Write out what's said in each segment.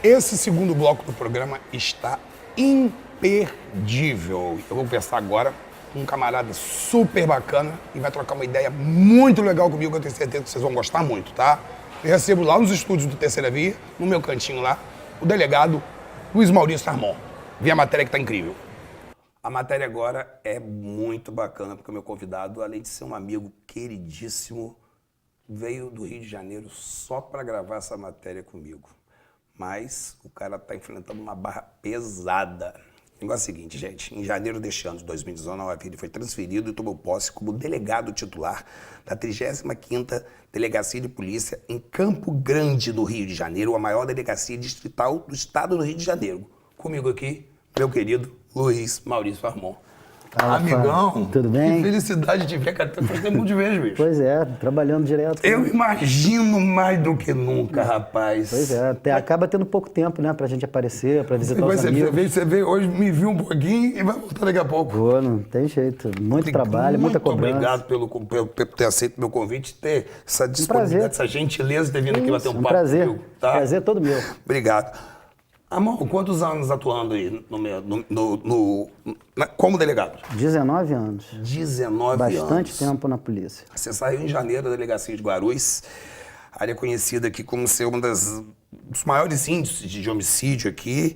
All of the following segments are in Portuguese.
Esse segundo bloco do programa está imperdível. Eu vou conversar agora com um camarada super bacana e vai trocar uma ideia muito legal comigo, eu tenho certeza que vocês vão gostar muito, tá? Eu recebo lá nos estúdios do Terceira Via, no meu cantinho lá, o delegado Luiz Maurício Armon. Vi a matéria que tá incrível. A matéria agora é muito bacana, porque o meu convidado, além de ser um amigo queridíssimo, veio do Rio de Janeiro só para gravar essa matéria comigo. Mas o cara tá enfrentando uma barra pesada. O negócio é o seguinte, gente, em janeiro deste ano de 2019, ele foi transferido e tomou posse como delegado titular da 35ª Delegacia de Polícia em Campo Grande, do Rio de Janeiro, a maior delegacia distrital do estado do Rio de Janeiro. Comigo aqui, meu querido Luiz Maurício Armon. Fala, amigão, tudo bem? Que felicidade de ver, cara. Faz tempo de ver, bicho. Pois é, trabalhando direto. Eu imagino mais do que nunca, rapaz. Pois é, até acaba tendo pouco tempo, né, pra gente aparecer, pra visitar os amigos. Você veio hoje, me viu um pouquinho e vai voltar daqui a pouco. Pô, não tem jeito. Muito trabalho, muita cobrança. Muito obrigado por ter aceito meu convite, ter essa disponibilidade, essa gentileza de ter vindo aqui bater um papo prazer. comigo. Tá? Prazer todo meu. Obrigado. Amor, quantos anos atuando aí como delegado? 19 anos. 19 anos. Bastante tempo na polícia. Você saiu em janeiro da delegacia de Guarulhos, área conhecida aqui como ser um dos maiores índices de homicídio aqui,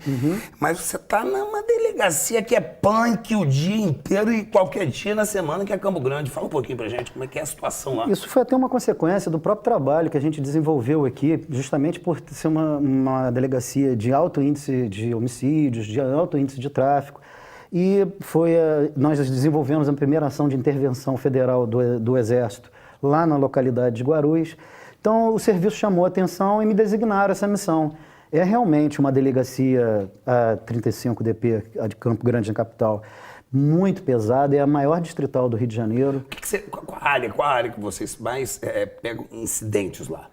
mas você tá numa delegacia que é punk o dia inteiro e qualquer dia na semana que é Campo Grande. Fala um pouquinho pra gente como é que é a situação lá. Isso foi até uma consequência do próprio trabalho que a gente desenvolveu aqui, justamente por ser uma delegacia de alto índice de homicídios, de alto índice de tráfico. E nós desenvolvemos a primeira ação de intervenção federal do Exército lá na localidade de Guarulhos. Então, o serviço chamou a atenção e me designaram essa missão. É realmente uma delegacia, a 35DP, a de Campo Grande, na capital, muito pesada, é a maior distrital do Rio de Janeiro. Qual a área que vocês mais pegam incidentes lá?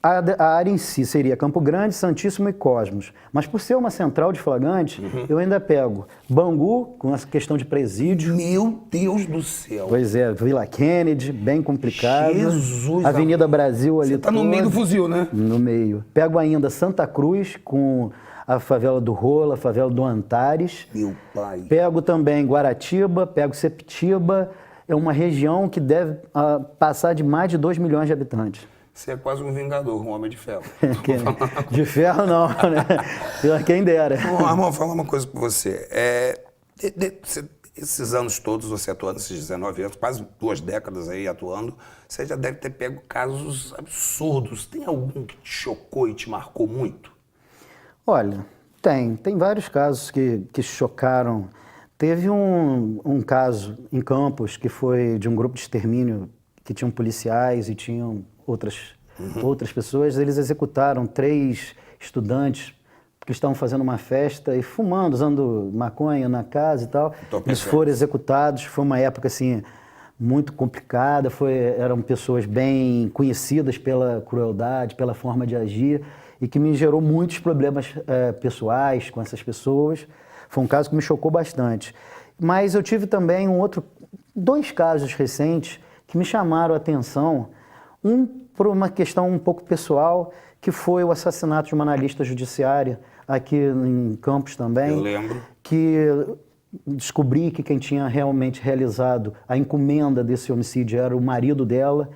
A área em si seria Campo Grande, Santíssimo e Cosmos. Mas por ser uma central de flagrante, eu ainda pego Bangu, com essa questão de presídio. Meu Deus do céu! Pois é, Vila Kennedy, bem complicado. Jesus! Avenida Brasil ali. Você tá no meio do fuzil, né? No meio. Pego ainda Santa Cruz, com a favela do Rola, a favela do Antares. Meu pai! Pego também Guaratiba, pego Septiba. É uma região que deve passar de mais de 2 milhões de habitantes. Você é quase um vingador, um homem de ferro. De ferro não, né? Quem dera. Bom, Armon, falar uma coisa com você. Esses anos todos, você atuando, esses 19 anos, quase 2 décadas aí atuando, você já deve ter pego casos absurdos. Tem algum que te chocou e te marcou muito? Olha, tem vários casos que chocaram. Teve um caso em Campos que foi de um grupo de extermínio que tinham policiais e tinham outras pessoas. Eles executaram 3 estudantes que estavam fazendo uma festa e fumando, usando maconha na casa e tal. Eles foram executados. Foi uma época assim muito complicada. Eram pessoas bem conhecidas pela crueldade, pela forma de agir e que me gerou muitos problemas pessoais com essas pessoas. Foi um caso que me chocou bastante. Mas eu tive também 2 casos recentes que me chamaram a atenção. Um por uma questão um pouco pessoal, que foi o assassinato de uma analista judiciária aqui em Campos também. Eu lembro. Que descobri que quem tinha realmente realizado a encomenda desse homicídio era o marido dela.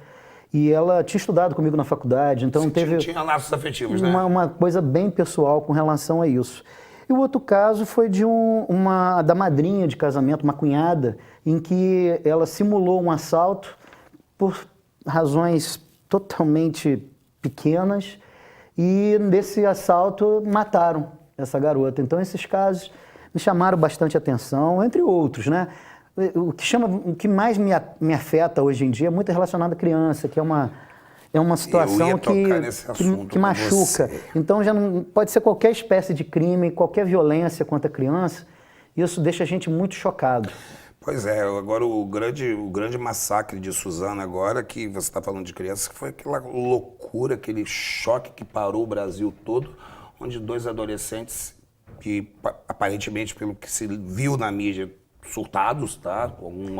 E ela tinha estudado comigo na faculdade, então Tinha laços afetivos, né? Uma coisa bem pessoal com relação a isso. E o outro caso foi da madrinha de casamento, uma cunhada, em que ela simulou um assalto por razões totalmente pequenas e nesse assalto mataram essa garota. Então esses casos me chamaram bastante atenção, entre outros, né? O que mais me afeta hoje em dia é muito relacionado à criança, que é uma situação que machuca. Então já não pode ser qualquer espécie de crime, qualquer violência contra a criança. Isso deixa a gente muito chocado. Pois é, agora o grande massacre de Suzano agora, que você está falando de criança, que foi aquela loucura, aquele choque que parou o Brasil todo, onde 2 adolescentes, que aparentemente, pelo que se viu na mídia, surtados, tá?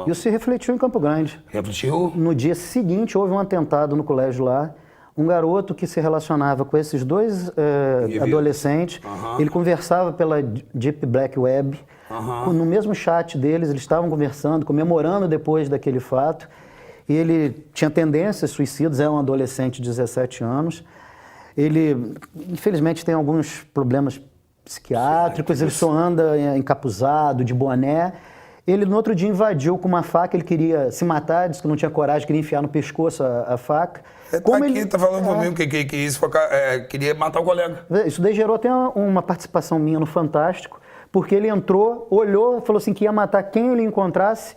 Isso se refletiu em Campo Grande. Refletiu? No dia seguinte houve um atentado no colégio lá, um garoto que se relacionava com esses dois adolescentes. Ele conversava pela Deep Black Web. No mesmo chat deles, eles estavam conversando, comemorando depois daquele fato. E ele tinha tendências suicidas, é um adolescente de 17 anos. Ele, infelizmente, tem alguns problemas psiquiátricos, ele só anda encapuzado, de boné. Ele, no outro dia, invadiu com uma faca, ele queria se matar, disse que não tinha coragem, queria enfiar no pescoço a faca. Tá falando comigo que isso queria matar o colega. Isso daí gerou até uma participação minha no Fantástico, porque ele entrou, olhou, falou assim que ia matar quem ele encontrasse,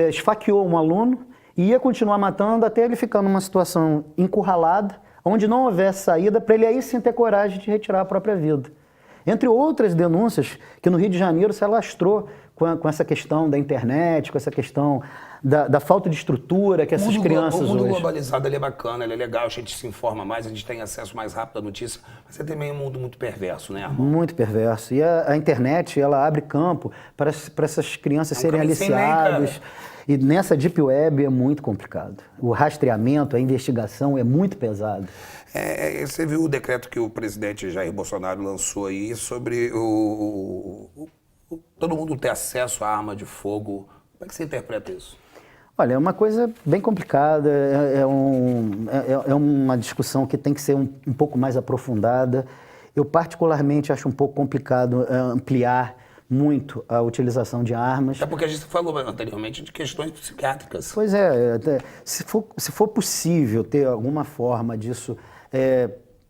esfaqueou um aluno e ia continuar matando até ele ficar numa situação encurralada, onde não houvesse saída, para ele aí sim ter coragem de retirar a própria vida. Entre outras denúncias que no Rio de Janeiro se alastrou com essa questão da internet, com essa questão da falta de estrutura que essas crianças hoje... O mundo globalizado ele é bacana, ele é legal, a gente se informa mais, a gente tem acesso mais rápido à notícia, mas é também um mundo muito perverso, né, irmão? Muito perverso. E a internet, ela abre campo para essas crianças serem aliciadas. E nessa Deep Web é muito complicado. O rastreamento, a investigação é muito pesado. Você viu o decreto que o presidente Jair Bolsonaro lançou aí sobre todo mundo ter acesso à arma de fogo. Como é que você interpreta isso? Olha, é uma coisa bem complicada, é uma discussão que tem que ser um pouco mais aprofundada. Eu particularmente acho um pouco complicado ampliar muito a utilização de armas. É porque a gente falou anteriormente de questões psiquiátricas. Pois se for possível ter alguma forma disso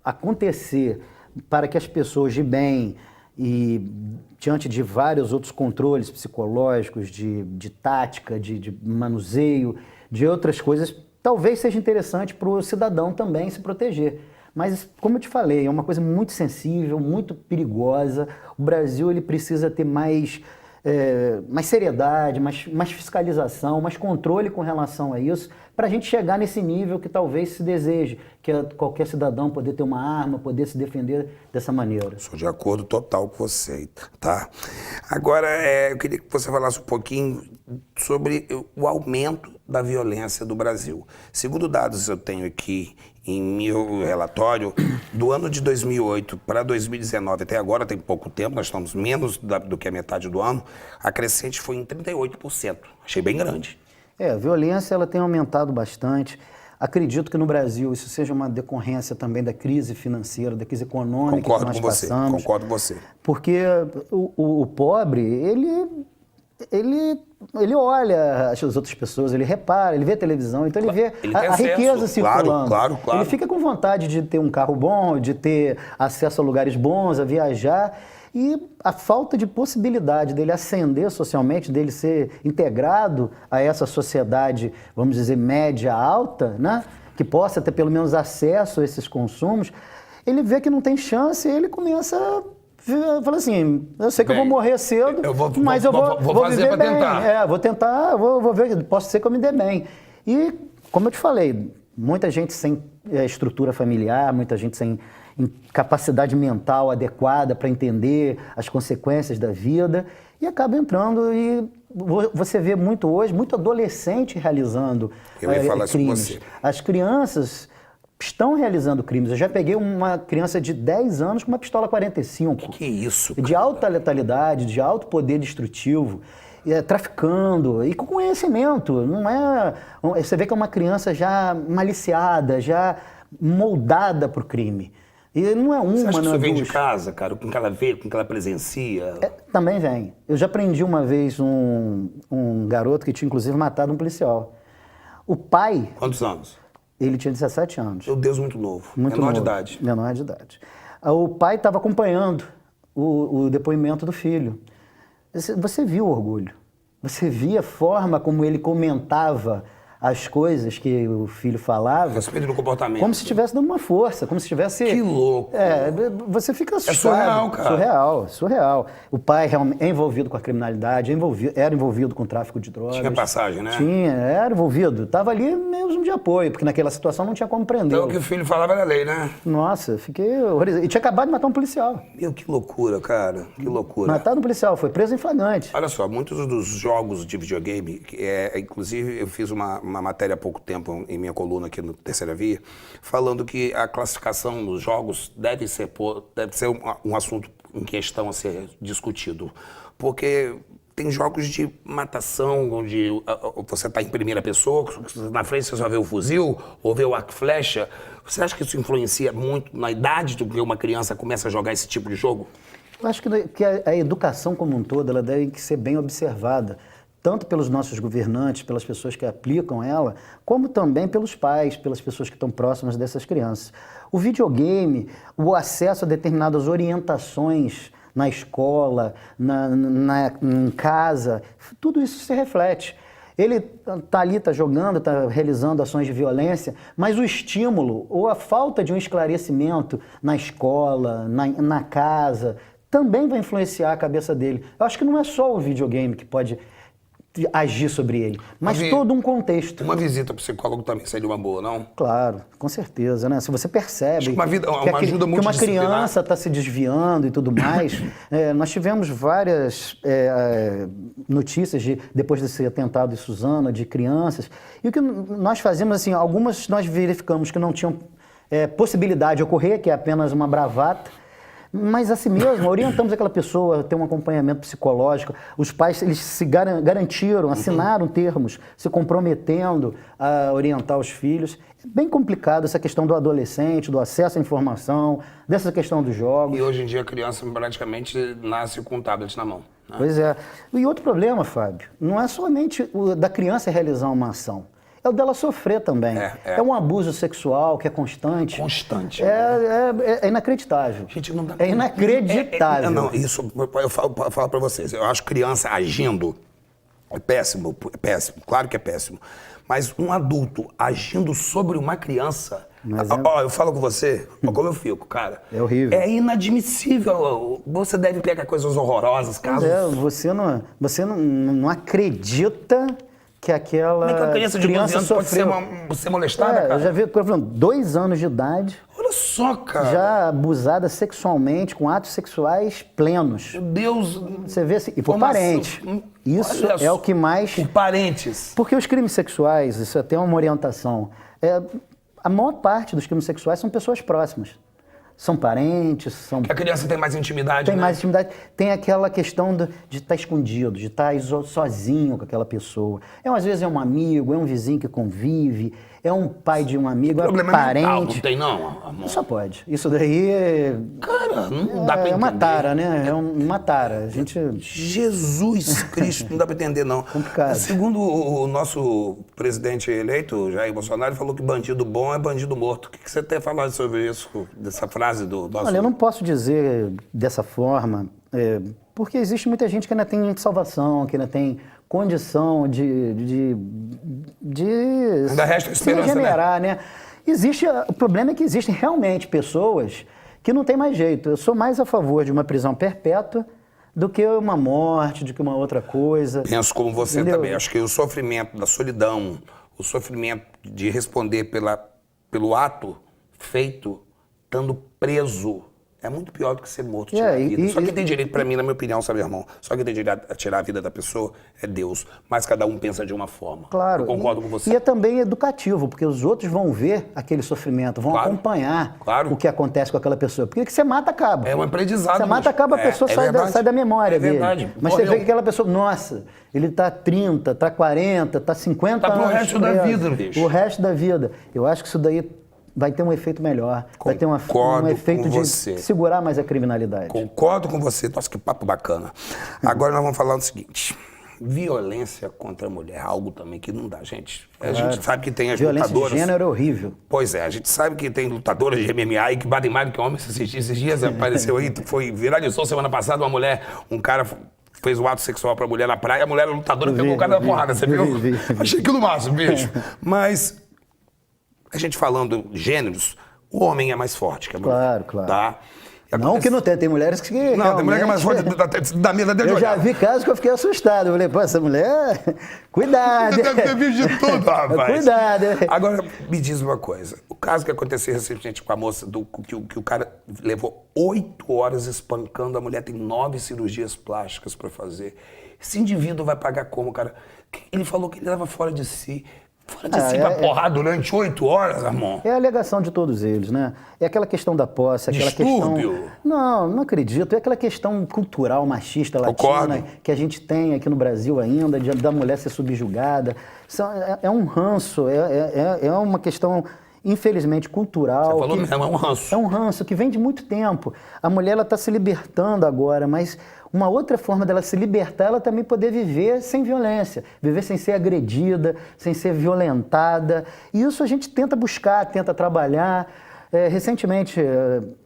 acontecer para que as pessoas de bem e diante de vários outros controles psicológicos, de tática, de manuseio, de outras coisas, talvez seja interessante para o cidadão também se proteger. Mas, como eu te falei, é uma coisa muito sensível, muito perigosa. O Brasil ele precisa ter mais seriedade, mais fiscalização, mais controle com relação a isso, para a gente chegar nesse nível que talvez se deseje, que é qualquer cidadão poder ter uma arma, poder se defender dessa maneira. Sou de acordo total com você, tá? Agora, eu queria que você falasse um pouquinho sobre o aumento da violência do Brasil. Segundo dados que eu tenho aqui em meu relatório, do ano de 2008 para 2019, até agora tem pouco tempo, nós estamos menos do que a metade do ano, a crescente foi em 38%. Achei bem grande. A violência ela tem aumentado bastante. Acredito que no Brasil isso seja uma decorrência também da crise financeira, da crise econômica que nós passamos. Concordo com você. Porque o pobre, ele olha as outras pessoas, ele repara, ele vê televisão, então ele vê a riqueza circulando. Claro. Ele fica com vontade de ter um carro bom, de ter acesso a lugares bons, a viajar. E a falta de possibilidade dele ascender socialmente, dele ser integrado a essa sociedade, vamos dizer, média alta, né? Que possa ter pelo menos acesso a esses consumos, ele vê que não tem chance e ele começa a falar assim, eu sei que eu vou morrer cedo, mas eu vou fazer viver bem. tentar. Vou tentar, vou ver, posso ser que eu me dê bem. E, como eu te falei, muita gente sem estrutura familiar, muita gente sem capacidade mental adequada para entender as consequências da vida e acaba entrando e você vê muito hoje, muito adolescente realizando crimes. As crianças estão realizando crimes. Eu já peguei uma criança de 10 anos com uma pistola 45. Que é isso, cara? De alta letalidade, de alto poder destrutivo, traficando e com conhecimento. Não é... Você vê que é uma criança já maliciada, já moldada para o crime. E não é uma, você acha que isso vem duas. de casa, cara? Com que ela vê, com que ela presencia? Também vem. Eu já prendi uma vez um garoto que tinha inclusive matado um policial. O pai... Quantos anos? Ele tinha 17 anos. Meu Deus, muito novo. Menor de idade. Menor de idade. O pai estava acompanhando o depoimento do filho. Você viu o orgulho. Você via a forma como ele comentava as coisas que o filho falava. Respeito do comportamento. Como se estivesse dando uma força, como se estivesse... Que louco. Você fica assustado. Surreal, cara. Surreal. O pai é envolvido com a criminalidade, era envolvido com o tráfico de drogas. Tinha passagem, né? Tinha, era envolvido. Estava ali mesmo de apoio, porque naquela situação não tinha como prender. Então o que o filho falava era lei, né? Nossa, fiquei horrorizado. E tinha acabado de matar um policial. Meu, que loucura, cara. Que loucura. Matado um policial, foi preso em flagrante. Olha só, muitos dos jogos de videogame, inclusive eu fiz uma uma matéria há pouco tempo em minha coluna aqui no Terceira Via, falando que a classificação nos jogos deve ser um assunto em questão a ser discutido. Porque tem jogos de matação, onde você está em primeira pessoa, na frente você só vê o fuzil, ou vê o arco e flecha. Você acha que isso influencia muito na idade do que uma criança começa a jogar esse tipo de jogo? Eu acho que a educação como um todo, ela deve ser bem observada, tanto pelos nossos governantes, pelas pessoas que aplicam ela, como também pelos pais, pelas pessoas que estão próximas dessas crianças. O videogame, o acesso a determinadas orientações na escola, em casa, tudo isso se reflete. Ele está ali, está jogando, está realizando ações de violência, mas o estímulo ou a falta de um esclarecimento na escola, na casa, também vai influenciar a cabeça dele. Eu acho que não é só o videogame que pode agir sobre ele, mas todo um contexto. Uma visita ao psicólogo também seria uma boa, não? Claro, com certeza, né? Se você percebe uma ajuda que uma criança está se desviando e tudo mais, nós tivemos várias notícias depois desse atentado em Suzano, de crianças, e o que nós fazemos, assim, algumas nós verificamos que não tinham possibilidade de ocorrer, que é apenas uma bravata, mas assim mesmo, orientamos aquela pessoa a ter um acompanhamento psicológico. Os pais, eles se garantiram, assinaram termos, se comprometendo a orientar os filhos. É bem complicado essa questão do adolescente, do acesso à informação, dessa questão dos jogos. E hoje em dia a criança praticamente nasce com um tablet na mão, né? Pois é. E outro problema, Fábio, não é somente o da criança realizar uma ação. É o dela sofrer também. É um abuso sexual que é constante. Constante. É inacreditável. Gente, não dá. É inacreditável. Não, isso eu falo pra vocês. Eu acho criança agindo é péssimo, claro que é péssimo. Mas um adulto agindo sobre uma criança. Eu falo com você, como eu fico, cara. É horrível. É inadmissível. Você deve pegar coisas horrorosas, casos. Você não acredita que aquela Como é que a criança de 12 anos sofreu. pode ser molestada, cara? Eu já vi, por exemplo, 2 anos de idade. Olha só, cara. Já abusada sexualmente, com atos sexuais plenos. Meu Deus. Você vê assim, e por parente. Isso é o que mais... Por parentes. Porque os crimes sexuais, isso é até uma orientação, a maior parte dos crimes sexuais são pessoas próximas. São parentes, são... A criança tem mais intimidade, Tem mais intimidade. Tem aquela questão de estar escondido, de estar sozinho com aquela pessoa. Às vezes é um amigo, é um vizinho que convive, é um pai de um amigo, é um parente. Mental, não tem não, amor? Só pode. Isso daí é... Cara, não dá pra entender. É uma tara, né? É uma tara. A gente... Jesus Cristo, não dá pra entender, não. Complicado. Segundo o nosso presidente eleito, Jair Bolsonaro, ele falou que bandido bom é bandido morto. O que você tem a falar sobre isso, dessa frase do nosso... Olha, eu não posso dizer dessa forma, porque existe muita gente que ainda tem salvação, que ainda tem condição de ainda resta se esperança, regenerar, né? O problema é que existem realmente pessoas que não tem mais jeito. Eu sou mais a favor de uma prisão perpétua do que uma morte, do que uma outra coisa. Penso como você, entendeu? Também. Acho que o sofrimento da solidão, o sofrimento de responder pelo ato feito, estando preso, é muito pior do que ser morto, tirar a vida. Só quem tem direito, pra mim, na minha opinião, sabe, irmão? Só quem tem direito a tirar a vida da pessoa é Deus. Mas cada um pensa de uma forma. Claro. Eu concordo com você. E é também educativo, porque os outros vão ver aquele sofrimento, vão acompanhar o que acontece com aquela pessoa. Porque o que você mata, acaba. É um aprendizado. Você mata, acaba, a pessoa sai da memória dele. Verdade. Mas você vê que aquela pessoa, nossa, ele tá 30, tá 40, tá 50 anos. Tá pro resto da vida, bicho. O resto da vida. Eu acho que isso daí vai ter um efeito melhor. Vai ter um efeito de segurar mais a criminalidade. Concordo com você. Nossa, que papo bacana. Agora nós vamos falar do seguinte. Violência contra a mulher, algo também que não dá, gente. A gente sabe que tem as violência lutadoras... Violência de gênero é horrível. Pois é, a gente sabe que tem lutadoras de MMA aí que batem mais do que homens. Esses dias apareceu aí, viralizou semana passada um cara fez um ato sexual pra mulher na praia, a mulher lutadora pegou o cara na porrada, você viu? Achei aquilo massa, bicho. Mas... A gente falando de gêneros, o homem é mais forte que a mulher. Claro. Tá? Não que não tem mulheres que não, tem mulher que é mais forte da mesa dele. Eu já vi casos que eu fiquei assustado. Eu falei, pô, essa mulher, cuidado. Você deve ter visto de tudo, rapaz. Cuidado. Agora, me diz uma coisa. O caso que aconteceu recentemente com a moça, que o cara levou 8 horas espancando a mulher, tem 9 cirurgias plásticas pra fazer. Esse indivíduo vai pagar como, cara? Ele falou que ele estava fora de si. Fora de si pra porrar durante 8 horas, irmão. É a alegação de todos eles, né? É aquela questão da posse, aquela Distúrbio. questão... Não acredito. É aquela questão cultural machista latina Concordo. que a gente tem aqui no Brasil ainda, da mulher ser subjugada. É um ranço, é uma questão, infelizmente, cultural. Você falou mesmo, é um ranço. É um ranço que vem de muito tempo. A mulher está se libertando agora, mas uma outra forma dela se libertar, ela também poder viver sem violência, viver sem ser agredida, sem ser violentada. E isso a gente tenta buscar, tenta trabalhar. Recentemente,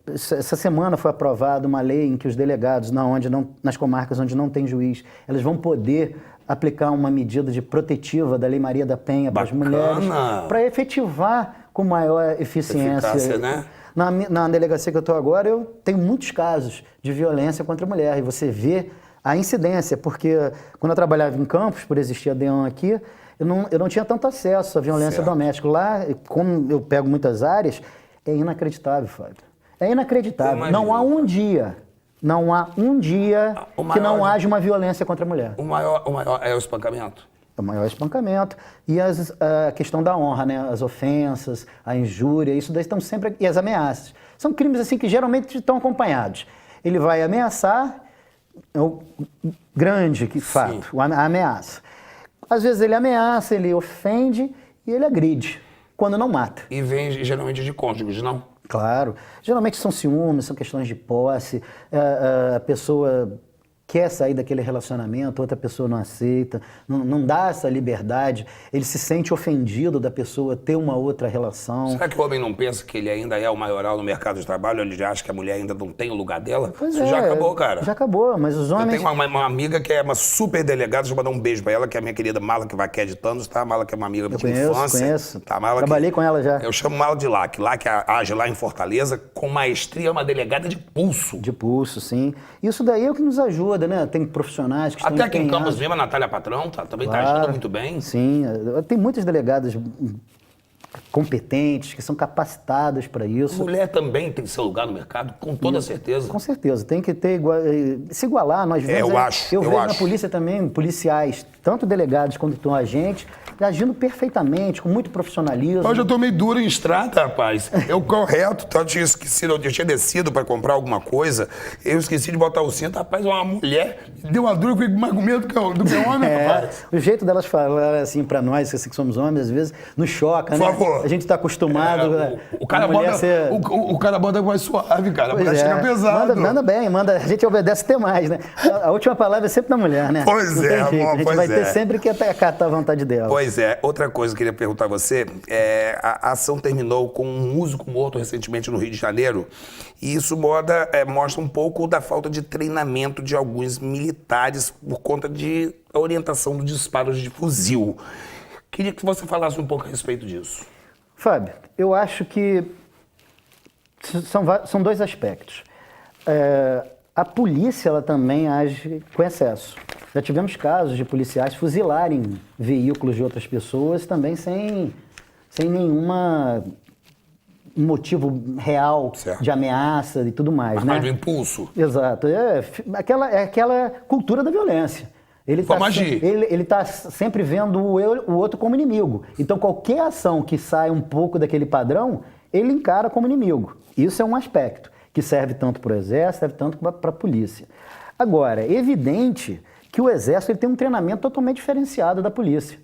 essa semana foi aprovada uma lei em que os delegados, nas comarcas onde não tem juiz, eles vão poder aplicar uma medida de protetiva da Lei Maria da Penha para as mulheres, para efetivar com maior eficiência. Eficácia, né? Na delegacia que eu estou agora, eu tenho muitos casos de violência contra a mulher. E você vê a incidência, porque quando eu trabalhava em Campos, por existir a DEAN aqui, eu não tinha tanto acesso à violência doméstica. Lá, como eu pego muitas áreas, é inacreditável, Fábio. É inacreditável. Não há um dia que não haja uma violência contra a mulher. O maior é o espancamento? É o maior espancamento. E a questão da honra, né? As ofensas, a injúria, isso daí estão sempre... E as ameaças. São crimes assim que geralmente estão acompanhados. Ele vai ameaçar, é o grande fato, a ameaça. Às vezes ele ameaça, ele ofende e ele agride, quando não mata. E vem geralmente de cônjuges, não? Claro. Geralmente são ciúmes, são questões de posse, a pessoa quer sair daquele relacionamento, outra pessoa não aceita, não dá essa liberdade, ele se sente ofendido da pessoa ter uma outra relação. Será que o homem não pensa que ele ainda é o maioral no mercado de trabalho, ele já acha que a mulher ainda não tem o lugar dela? Pois Isso já acabou, cara. Já acabou, mas os homens... Eu tenho uma amiga que é uma super delegada, deixa eu mandar um beijo pra ela, que é a minha querida Mala, que vai aqui de Thanos, tá? Mala, que é uma amiga de infância. Conheço. Tá, Mala, trabalhei com ela já. Eu chamo Mala de lá, que age lá em Fortaleza, com maestria, é uma delegada de pulso. De pulso, sim. Isso daí é o que nos ajuda, né? Tem profissionais que estão até aqui em empenhados. Campos mesmo, a Natália Patrão também Claro, tá agindo muito bem. Sim, tem muitas delegadas competentes, que são capacitadas para isso. Mulher também tem seu lugar no mercado, com toda certeza. Com certeza, tem que ter se igualar. Nós vemos, eu vejo na polícia também policiais, tanto delegados quanto agentes, agindo perfeitamente, com muito profissionalismo. Hoje eu tô meio duro em estrada, rapaz. Eu correto, eu tinha esquecido, eu tinha descido para comprar alguma coisa, eu esqueci de botar o cinto, rapaz, uma mulher deu uma dura, eu fiquei mais com medo do que homem, rapaz. O jeito delas falar assim para nós, assim, que somos homens, às vezes nos choca, né? A gente tá acostumado o cara bota mais suave, cara. A mulher chega pesado. Manda bem, a gente obedece até mais, né? A última palavra é sempre da mulher, né? Pois é, amor, a gente vai ter sempre que acatar a vontade dela. Pois é. Outra coisa que eu queria perguntar a você, a ação terminou com um músico morto recentemente no Rio de Janeiro, e isso mostra um pouco da falta de treinamento de alguns militares por conta de orientação dos disparos de fuzil. Queria que você falasse um pouco a respeito disso. Fábio, eu acho que são dois aspectos. A polícia ela também age com excesso. Já tivemos casos de policiais fuzilarem veículos de outras pessoas também sem nenhuma motivo real de ameaça e tudo mais. Mas do impulso. Exato. É aquela cultura da violência. Ele está sempre vendo o outro como inimigo. Então, qualquer ação que saia um pouco daquele padrão, ele encara como inimigo. Isso é um aspecto que serve tanto para o Exército, serve tanto para a polícia. Agora, é evidente que o Exército ele tem um treinamento totalmente diferenciado da polícia.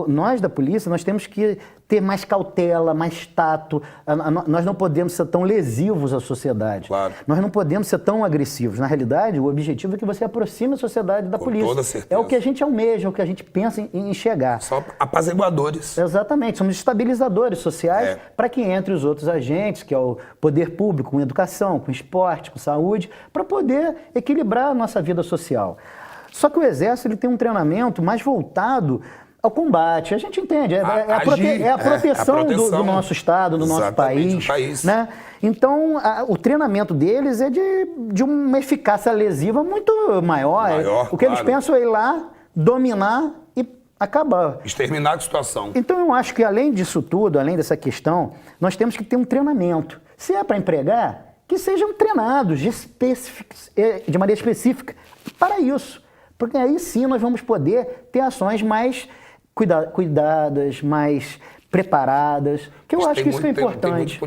Nós da polícia, nós temos que ter mais cautela, mais tato. Nós não podemos ser tão lesivos à sociedade. Claro. Nós não podemos ser tão agressivos. Na realidade, o objetivo é que você aproxime a sociedade da polícia. Com toda certeza. É o que a gente almeja, é o que a gente pensa em chegar. Só apaziguadores. Exatamente. Somos estabilizadores sociais para que entre os outros agentes, que é o poder público, com educação, com esporte, com saúde, para poder equilibrar a nossa vida social. Só que o Exército ele tem um treinamento mais voltado ao combate. A gente entende, é a proteção do nosso Estado, do nosso país. Né? Então, o treinamento deles é de uma eficácia lesiva muito maior. O que eles pensam é ir lá, dominar e acabar. Exterminar a situação. Então, eu acho que além disso tudo, além dessa questão, nós temos que ter um treinamento. Se é para empregar, que sejam treinados de maneira específica para isso. Porque aí sim nós vamos poder ter ações mais cuidadas, mais preparadas, que eu acho que isso é importante.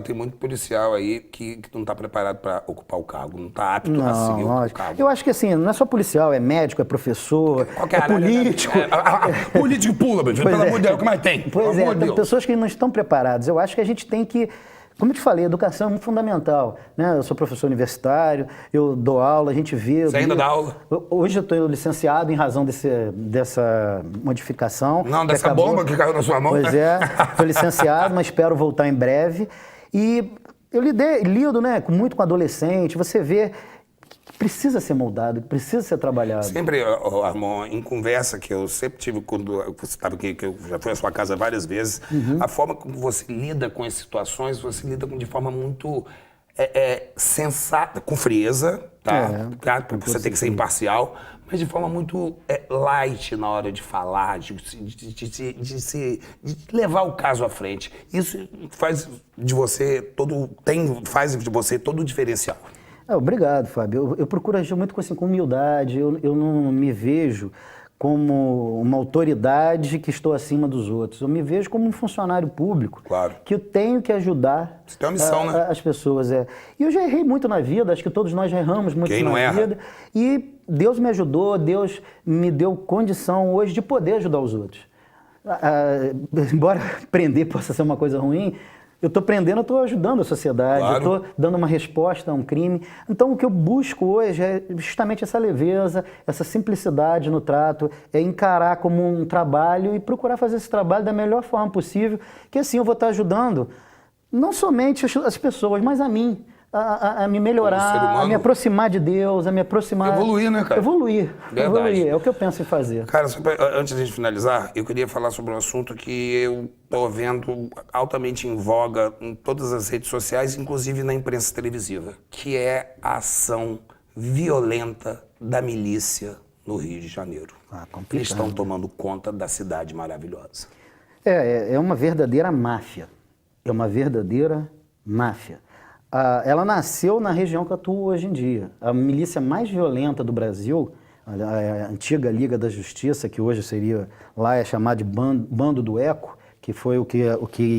Tem muito policial aí que não está preparado para ocupar o cargo, não está apto a seguir o cargo. Eu acho que assim, não é só policial, é médico, é professor, é político. Político pula, meu Deus, pelo amor de Deus, o que mais tem? Pois é, tem pessoas que não estão preparadas. Eu acho que a gente tem que, como eu te falei, a educação é muito fundamental, né? Eu sou professor universitário, eu dou aula, a gente vê... Você ainda dá aula? Hoje eu estou licenciado em razão dessa modificação. Não, dessa bomba que caiu na sua mão. Pois é, estou licenciado, mas espero voltar em breve. E eu lido, né, muito com adolescente, você vê que precisa ser moldado, que precisa ser trabalhado. Sempre, Armon, em conversa que eu sempre tive quando você estava aqui, que eu já fui à sua casa várias vezes, a forma como você lida com as situações, você lida de forma muito sensata, com frieza, tá? Claro, você tem que ser imparcial, mas de forma muito light na hora de falar, de levar o caso à frente. Isso faz de você faz de você todo o diferencial. Obrigado, Fábio. Eu procuro agir muito com humildade. Eu não me vejo como uma autoridade que estou acima dos outros. Eu me vejo como um funcionário público. Claro. Que eu tenho que ajudar Você tem uma missão, né? As pessoas. E eu já errei muito na vida, acho que todos nós já erramos muito na vida. E Deus me ajudou, Deus me deu condição hoje de poder ajudar os outros. Embora prender possa ser uma coisa ruim, eu estou prendendo, eu estou ajudando a sociedade, claro. Eu estou dando uma resposta a um crime. Então, o que eu busco hoje é justamente essa leveza, essa simplicidade no trato, é encarar como um trabalho e procurar fazer esse trabalho da melhor forma possível, que assim eu vou estar ajudando não somente as pessoas, mas a mim, a me melhorar, a me aproximar de Deus, a me aproximar... Evoluir, né, cara? Evoluir, é o que eu penso em fazer. Cara, antes de finalizar, eu queria falar sobre um assunto que eu estou vendo altamente em voga em todas as redes sociais, inclusive na imprensa televisiva, que é a ação violenta da milícia no Rio de Janeiro. Eles estão tomando conta da cidade maravilhosa. É uma verdadeira máfia. É uma verdadeira máfia. Ela nasceu na região que eu atuo hoje em dia. A milícia mais violenta do Brasil, a antiga Liga da Justiça, que hoje seria lá é chamada de Bando do Eco, que foi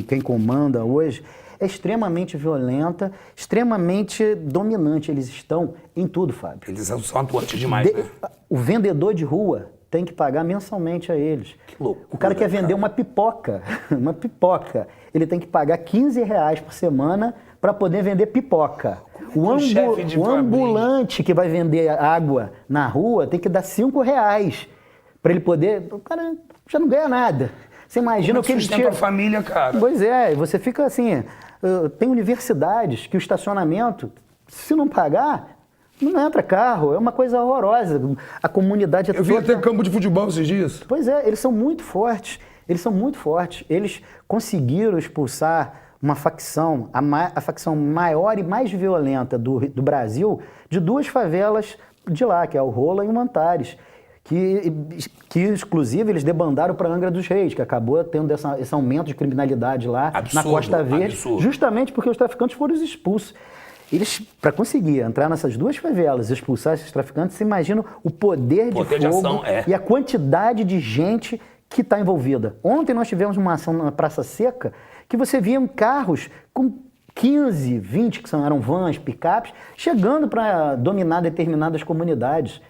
quem comanda hoje, é extremamente violenta, extremamente dominante. Eles estão em tudo, Fábio. Eles são atuantes demais, né? O vendedor de rua tem que pagar mensalmente a eles. Que loucura, o cara quer vender uma pipoca, ele tem que pagar R$15 por semana para poder vender pipoca. O ambulante que vai vender água na rua tem que dar R$5 para ele poder... O cara já não ganha nada. Você imagina o que ele sustenta a família, cara. Pois é, você fica assim... Tem universidades que o estacionamento, se não pagar... Não entra carro, é uma coisa horrorosa. A comunidade... Eu vi até campo de futebol esses dias. Pois é, eles são muito fortes. Eles conseguiram expulsar uma facção, a facção maior e mais violenta do Brasil, de duas favelas de lá, que é o Rola e o Antares. Que inclusive, eles debandaram para Angra dos Reis, que acabou tendo esse aumento de criminalidade lá na Costa Verde, justamente porque os traficantes foram expulsos. Eles, para conseguir entrar nessas duas favelas e expulsar esses traficantes, você imagina o poder de fogo e a quantidade de gente que está envolvida. Ontem nós tivemos uma ação na Praça Seca que você via carros com 15, 20, que eram vans, picapes, chegando para dominar determinadas comunidades.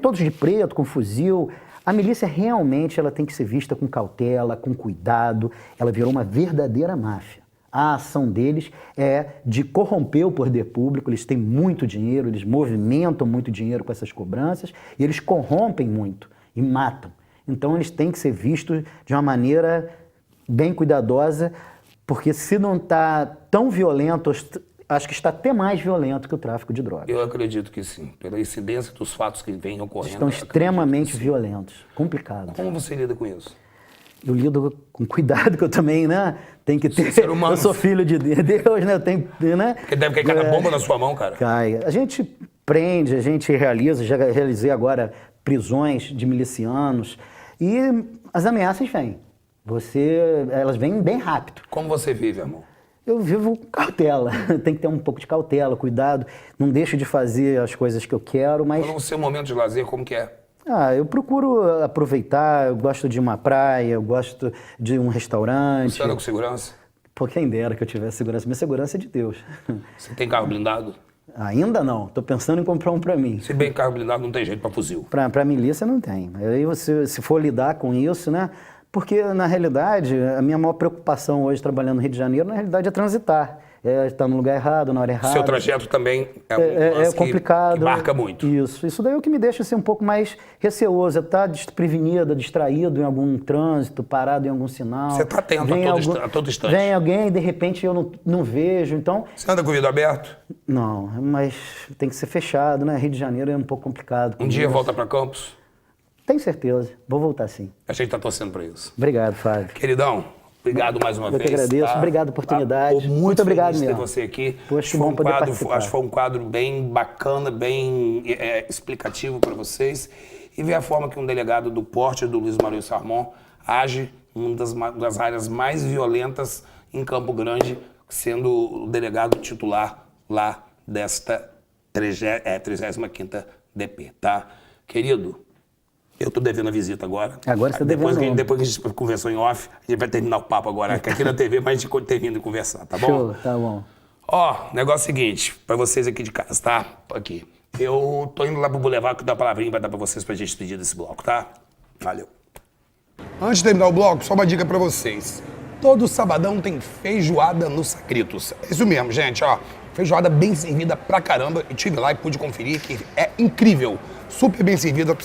Todos de preto, com fuzil. A milícia realmente ela tem que ser vista com cautela, com cuidado. Ela virou uma verdadeira máfia. A ação deles é de corromper o poder público, eles têm muito dinheiro, eles movimentam muito dinheiro com essas cobranças e eles corrompem muito e matam. Então eles têm que ser vistos de uma maneira bem cuidadosa, porque se não está tão violento, acho que está até mais violento que o tráfico de drogas. Eu acredito que sim, pela incidência dos fatos que vêm ocorrendo. Estão extremamente violentos, complicado. Como você lida com isso? Eu lido com cuidado, que eu também, né? Tem que ter. Ser humano. Eu sou filho de Deus, né? Né? Porque deve cair cada bomba na sua mão, cara. Cai. A gente prende, a gente realiza, já realizei agora prisões de milicianos e as ameaças vêm. Elas vêm bem rápido. Como você vive, amor? Eu vivo com cautela. Tem que ter um pouco de cautela, cuidado. Não deixo de fazer as coisas que eu quero, mas... No seu momento de lazer, como que é? Eu procuro aproveitar, eu gosto de uma praia, eu gosto de um restaurante. Você anda com segurança? Pô, quem dera que eu tivesse segurança. Minha segurança é de Deus. Você tem carro blindado? Ainda não. Tô pensando em comprar um para mim. Se bem carro blindado não tem jeito para fuzil. Para milícia não tem. Aí você, se for lidar com isso, né? Porque, na realidade, a minha maior preocupação hoje, trabalhando no Rio de Janeiro, na realidade, é transitar. É estar no lugar errado, na hora errada. Seu trajeto também é complicado. Que marca muito. Isso daí é o que me deixa assim, um pouco mais receoso, é estar desprevenido, distraído em algum trânsito, parado em algum sinal. Você está atento a todo instante. Vem alguém e de repente eu não vejo, então... Você anda com o vidro aberto? Não, mas tem que ser fechado, né? Rio de Janeiro é um pouco complicado. Um dia volta para Campos? Tenho certeza, vou voltar sim. A gente está torcendo para isso. Obrigado, Fábio. Queridão, obrigado mais uma vez. Eu que agradeço, obrigado a oportunidade. Muito obrigado feliz de ter mesmo. você aqui. Poxa, que bom poder participar. Acho que foi um quadro bem bacana, bem explicativo para vocês. E ver a forma que um delegado do porte do Luiz Maurício Sarmon age em uma das áreas mais violentas em Campo Grande, sendo o delegado titular lá desta 35ª DP, tá? Querido, eu tô devendo a visita agora. Agora você tá devendo. Depois que a gente conversou em off, a gente vai terminar o papo agora, que aqui na TV, mas a gente termina de conversar, tá bom? Show, tá bom. Negócio seguinte, pra vocês aqui de casa, tá? Aqui. Eu tô indo lá pro Boulevard, que dá uma palavrinha vai dar pra vocês pra gente despedir desse bloco, tá? Valeu. Antes de terminar o bloco, só uma dica pra vocês. Todo sabadão tem feijoada no Sacritos. É isso mesmo, gente, ó. Feijoada bem servida pra caramba. Eu tive lá e pude conferir que é incrível. Super bem servida,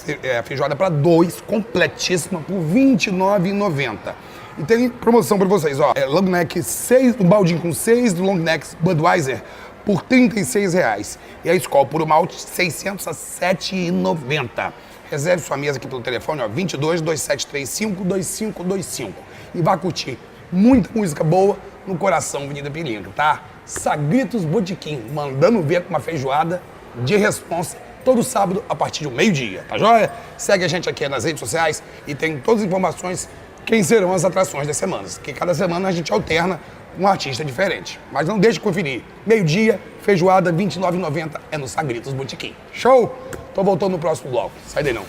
feijoada pra 2, completíssima, por R$ 29,90. E tem promoção pra vocês, ó. Long neck 6, um baldinho com 6 long necks Budweiser por R$ 36,00. E a Skol Puro Malte 600 a R$ 7,90. Reserve sua mesa aqui pelo telefone, ó, 22 2735 2525. E vá curtir muita música boa no coração Avenida Pilinca, tá? Sagritos Botequim, mandando ver com uma feijoada de responsa todo sábado a partir do meio-dia, tá joia? Segue a gente aqui nas redes sociais e tem todas as informações quem serão as atrações das semanas, que cada semana a gente alterna um artista diferente. Mas não deixe de conferir. Meio-dia, feijoada R$ 29,90 é no Sagritos Botequim. Show? Tô voltando no próximo bloco. Sai daí não.